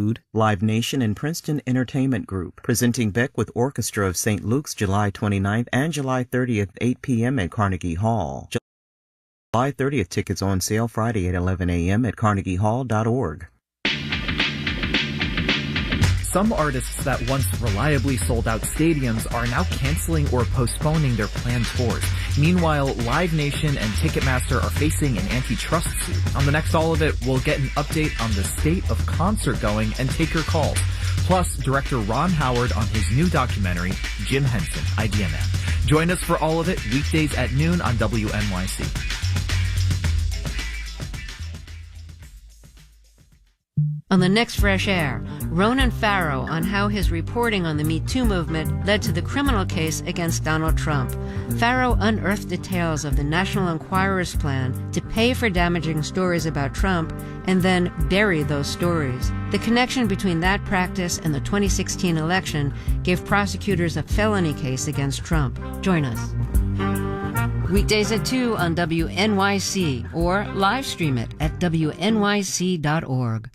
include Live Nation and Princeton Entertainment Group, presenting Beckwith Orchestra of St. Luke's July 29th and July 30th, 8 p.m. at Carnegie Hall. July 30th tickets on sale Friday at 11 a.m. at carnegiehall.org. Some artists that once reliably sold out stadiums are now canceling or postponing their planned tours. Meanwhile, Live Nation and Ticketmaster are facing an antitrust suit. On the next All of It, we'll get an update on the state of concert going and take your calls. Plus, director Ron Howard on his new documentary, Jim Henson, Idea Man. Join us for All of It, weekdays at noon on WNYC. On the next Fresh Air, Ronan Farrow on how his reporting on the Me Too movement led to the criminal case against Donald Trump. Farrow unearthed details of the National Enquirer's plan to pay for damaging stories about Trump and then bury those stories. The connection between that practice and the 2016 election gave prosecutors a felony case against Trump. Join us. Weekdays at 2 on WNYC or live stream it at WNYC.org.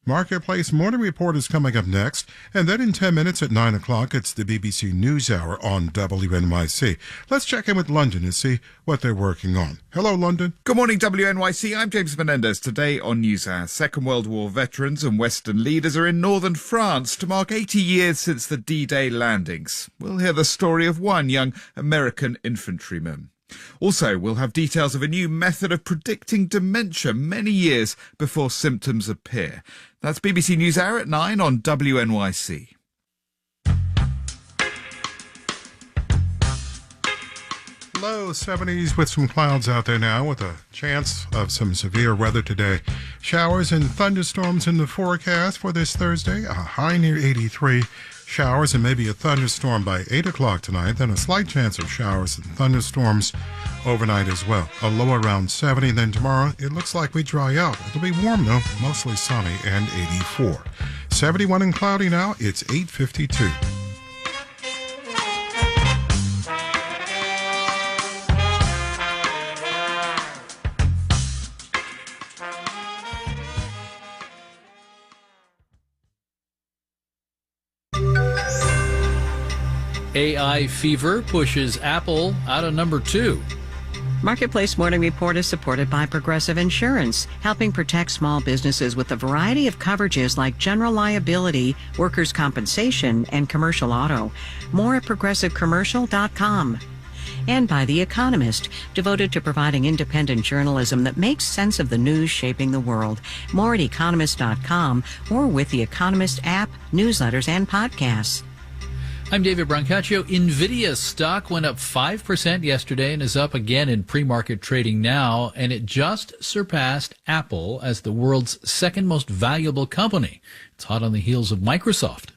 Marketplace Morning Report is coming up next, and then in 10 minutes at 9 o'clock, it's the BBC NewsHour on WNYC. Let's check in with London to see what they're working on. Hello, London. Good morning, WNYC. I'm James Menendez. Today on NewsHour, Second World War veterans and Western leaders are in northern France to mark 80 years since the D-Day landings. We'll hear the story of one young American infantryman. Also, we'll have details of a new method of predicting dementia many years before symptoms appear. That's BBC NewsHour at 9 on WNYC. Low 70s with some clouds out there now with a chance of some severe weather today. Showers and thunderstorms in the forecast for this Thursday, a high near 83. Showers and maybe a thunderstorm by 8 o'clock tonight, then a slight chance of showers and thunderstorms overnight as well. A low around 70, then tomorrow it looks like we dry out. It'll be warm though, mostly sunny and 84. 71 and cloudy now, it's 8:52. AI fever pushes Apple out of number 2. Marketplace Morning Report is supported by Progressive Insurance, helping protect small businesses with a variety of coverages like general liability, workers' compensation, and commercial auto. More at progressivecommercial.com. And by The Economist, devoted to providing independent journalism that makes sense of the news shaping the world. More at economist.com or with The Economist app, newsletters, and podcasts. I'm David Brancaccio. NVIDIA stock went up 5% yesterday and is up again in pre-market trading now, and it just surpassed Apple as the world's second most valuable company. It's hot on the heels of Microsoft.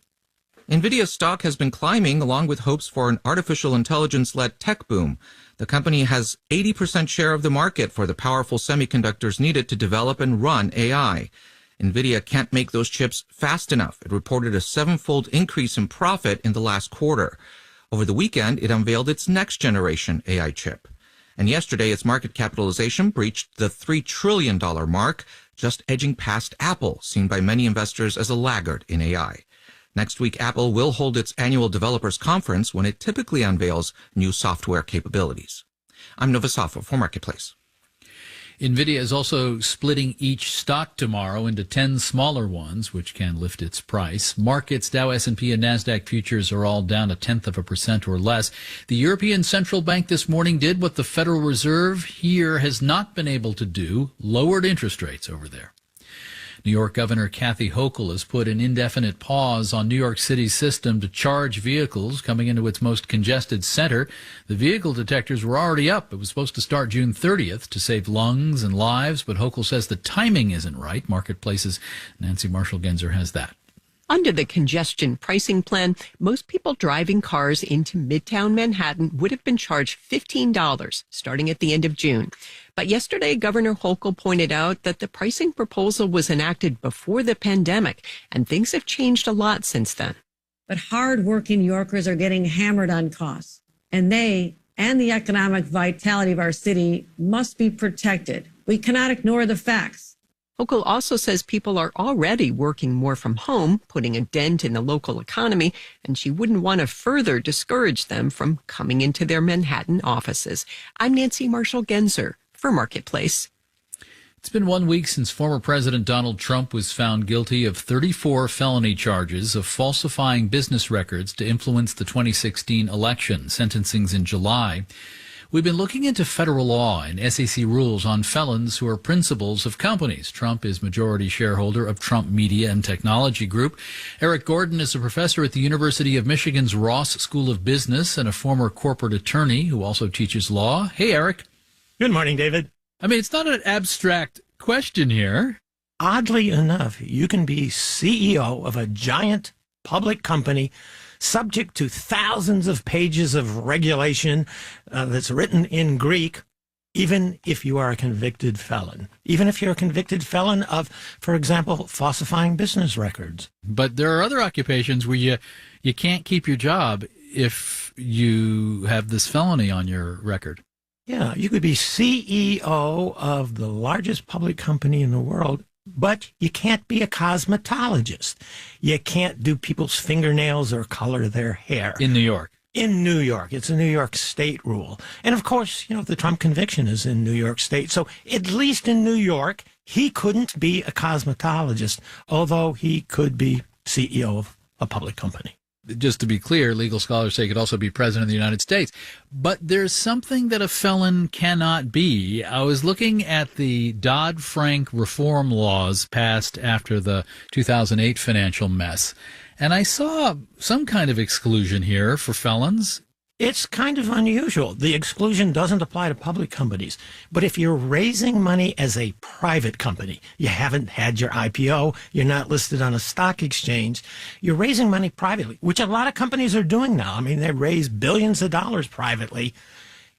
NVIDIA's stock has been climbing along with hopes for an artificial intelligence-led tech boom. The company has 80% share of the market for the powerful semiconductors needed to develop and run AI. NVIDIA can't make those chips fast enough. It reported a 7-fold increase in profit in the last quarter. Over the weekend, it unveiled its next-generation AI chip. And yesterday, its market capitalization breached the $3 trillion mark, just edging past Apple, seen by many investors as a laggard in AI. Next week, Apple will hold its annual developers conference when it typically unveils new software capabilities. I'm Nova Safa for Marketplace. NVIDIA is also splitting each stock tomorrow into 10 smaller ones, which can lift its price. Markets, Dow, S&P, and NASDAQ futures are all down 0.1% or less. The European Central Bank this morning did what the Federal Reserve here has not been able to do, lowered interest rates over there. New York Governor Kathy Hochul has put an indefinite pause on New York City's system to charge vehicles coming into its most congested center. The vehicle detectors were already up. It was supposed to start June 30th to save lungs and lives, but Hochul says the timing isn't right. Marketplace's Nancy Marshall-Genzer has that. Under the congestion pricing plan, most people driving cars into Midtown Manhattan would have been charged $15 starting at the end of June. But yesterday, Governor Hochul pointed out that the pricing proposal was enacted before the pandemic, and things have changed a lot since then. But hard-working New Yorkers are getting hammered on costs, and they and the economic vitality of our city must be protected. We cannot ignore the facts. Hochul also says people are already working more from home, putting a dent in the local economy, and she wouldn't want to further discourage them from coming into their Manhattan offices. I'm Nancy Marshall-Genzer for Marketplace. It's been 1 week since former President Donald Trump was found guilty of 34 felony charges of falsifying business records to influence the 2016 election. Sentencing's in July. We've been looking into federal law and SEC rules on felons who are principals of companies. Trump is majority shareholder of Trump Media and Technology Group. Eric Gordon is a professor at the University of Michigan's Ross School of Business and a former corporate attorney who also teaches law. Hey, Eric. Good morning, David. I mean, it's not an abstract question here. Oddly enough, you can be CEO of a giant public company subject to thousands of pages of regulation that's written in Greek, even if you are a convicted felon. Even if you're a convicted felon of, for example, falsifying business records. But there are other occupations where you can't keep your job if you have this felony on your record. Yeah, you could be CEO of the largest public company in the world, but you can't be a cosmetologist. You can't do people's fingernails or color their hair. In New York. In New York. It's a New York State rule. And of course, the Trump conviction is in New York State. So at least in New York, he couldn't be a cosmetologist, although he could be CEO of a public company. Just to be clear, legal scholars say he could also be president of the United States. But there's something that a felon cannot be. I was looking at the Dodd-Frank reform laws passed after the 2008 financial mess, and I saw some kind of exclusion here for felons. It's kind of unusual. The exclusion doesn't apply to public companies. But if you're raising money as a private company, you haven't had your IPO, you're not listed on a stock exchange, you're raising money privately, which a lot of companies are doing now. I mean, they raise billions of dollars privately.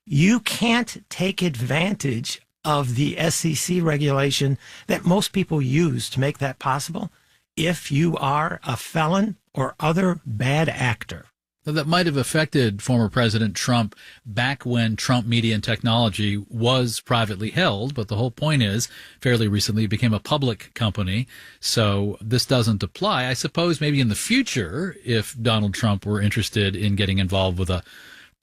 You can't take advantage of the SEC regulation that most people use to make that possible if you are a felon or other bad actor. That might have affected former President Trump back when Trump Media and Technology was privately held. But the whole point is, fairly recently, it became a public company. So this doesn't apply. I suppose maybe in the future, if Donald Trump were interested in getting involved with a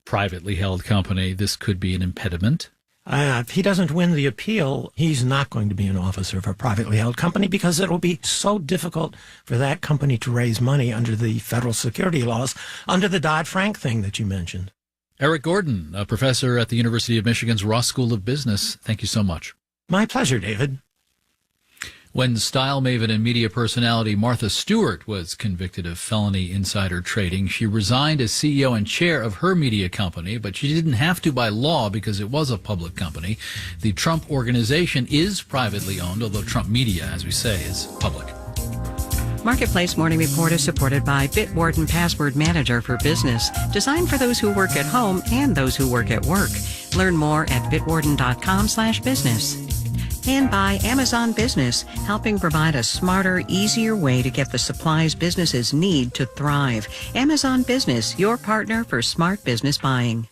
privately held company, this could be an impediment. If he doesn't win the appeal, he's not going to be an officer of a privately held company because it will be so difficult for that company to raise money under the federal security laws, under the Dodd-Frank thing that you mentioned. Eric Gordon, a professor at the University of Michigan's Ross School of Business. Thank you so much. My pleasure, David. When style maven and media personality Martha Stewart was convicted of felony insider trading, she resigned as CEO and chair of her media company, but she didn't have to by law because it was a public company. The Trump Organization is privately owned, although Trump Media, as we say, is public. Marketplace Morning Report is supported by Bitwarden Password Manager for Business, designed for those who work at home and those who work at work. Learn more at bitwarden.com/business. And by Amazon Business, helping provide a smarter, easier way to get the supplies businesses need to thrive. Amazon Business, your partner for smart business buying.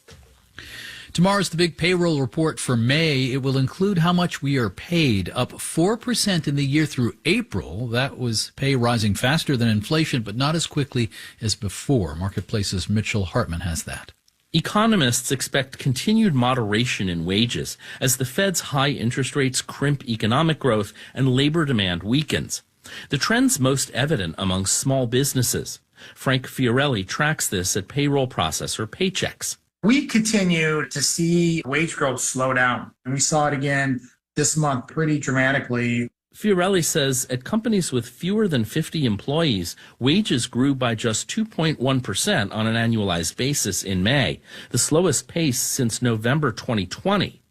Tomorrow's the big payroll report for May. It will include how much we are paid, up 4% in the year through April. That was pay rising faster than inflation, but not as quickly as before. Marketplace's Mitchell Hartman has that. Economists expect continued moderation in wages as the Fed's high interest rates crimp economic growth and labor demand weakens. The trend's most evident among small businesses. Frank Fiorelli tracks this at payroll processor Paychex. We continue to see wage growth slow down, and we saw it again this month pretty dramatically. Fiorelli says at companies with fewer than 50 employees, wages grew by just 2.1% on an annualized basis in May, the slowest pace since November 2020.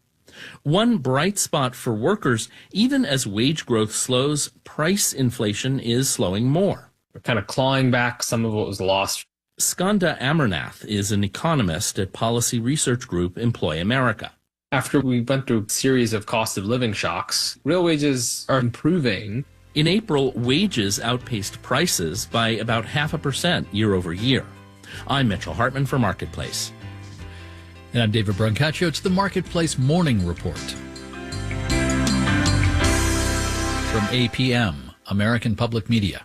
One bright spot for workers, even as wage growth slows, price inflation is slowing more. We're kind of clawing back some of what was lost. Skanda Amarnath is an economist at policy research group Employ America. After we went through a series of cost of living shocks, real wages are improving. In April, wages outpaced prices by about 0.5% year over year. I'm Mitchell Hartman for Marketplace. And I'm David Brancaccio. It's the Marketplace Morning Report. For from APM, American Public Media.